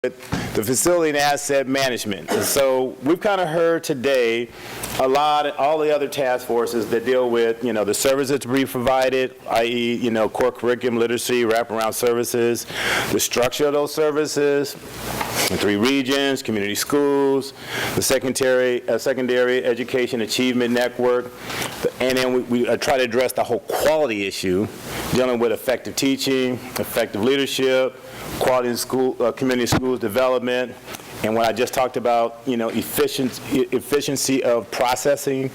the facility and asset management. So we've kind of heard today all the other task forces that deal with, the services to be provided, i.e., core curriculum, literacy, wraparound services, the structure of those services, the 3 regions, community schools, the secondary education achievement network, and then we try to address the whole quality issue, dealing with effective teaching, effective leadership, quality in school, community schools development, and what I just talked about, efficiency of processing.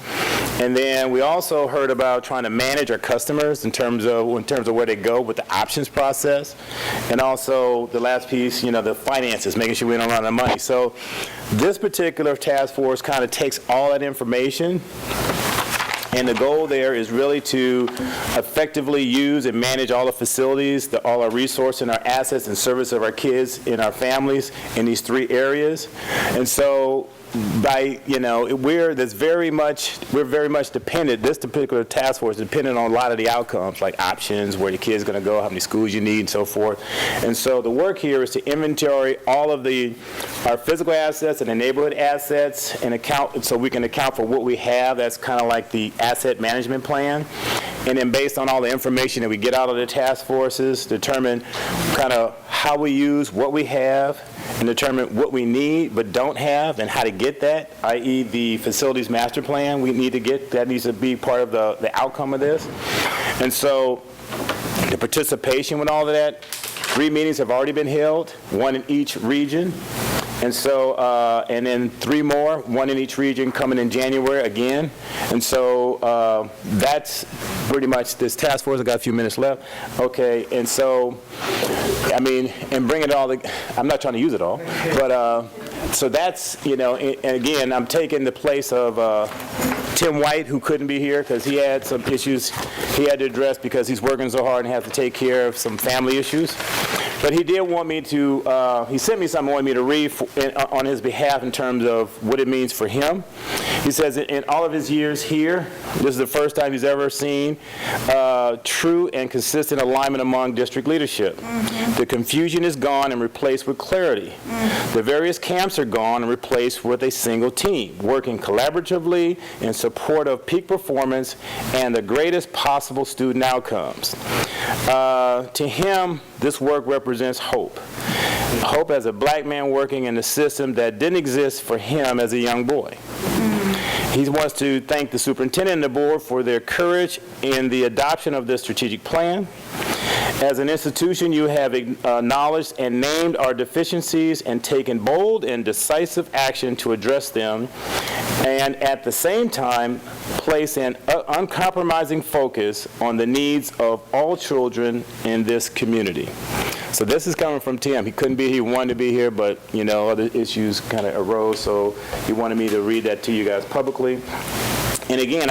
And then we also heard about trying to manage our customers in terms of where they go with the options process, and also the last piece, the finances, making sure we don't run out of money. So this particular task force kind of takes all that information, and the goal there is really to effectively use and manage all the facilities, all our resources and our assets and service of our kids and our families in these 3 areas. And so we're very much dependent, this particular task force is dependent on a lot of the outcomes, like options, where the kid's going to go, how many schools you need, and so forth. And so the work here is to inventory all of our physical assets and the neighborhood assets, and so we can account for what we have. That's kind of like the asset management plan. And then based on all the information that we get out of the task forces, determine kind of how we use what we have, and determine what we need but don't have and how to get that, i.e. the facilities master plan. That needs to be part of the outcome of this. And so the participation with all of that, 3 meetings have already been held, 1 in each region. And so, and then 3 more, 1 in each region coming in January again. And so that's pretty much this task force. I got a few minutes left. Okay, and so, and bring it all, I'm not trying to use it all, but so that's, and again, I'm taking the place of Tim White, who couldn't be here because he had some issues he had to address because he's working so hard and has to take care of some family issues. But he did want me to, he sent me something he wanted me to read on his behalf in terms of what it means for him. He says, in all of his years here, this is the first time he's ever seen true and consistent alignment among district leadership. Mm-hmm. The confusion is gone and replaced with clarity. Mm-hmm. The various camps are gone and replaced with a single team, working collaboratively in support of peak performance and the greatest possible student outcomes. To him, this work represents hope. Hope as a black man working in a system that didn't exist for him as a young boy. He wants to thank the superintendent and the board for their courage in the adoption of this strategic plan. As an institution, you have acknowledged and named our deficiencies and taken bold and decisive action to address them, and at the same time, place an uncompromising focus on the needs of all children in this community. So this is coming from Tim. He couldn't be here, he wanted to be here, but other issues kind of arose, so he wanted me to read that to you guys publicly. And again,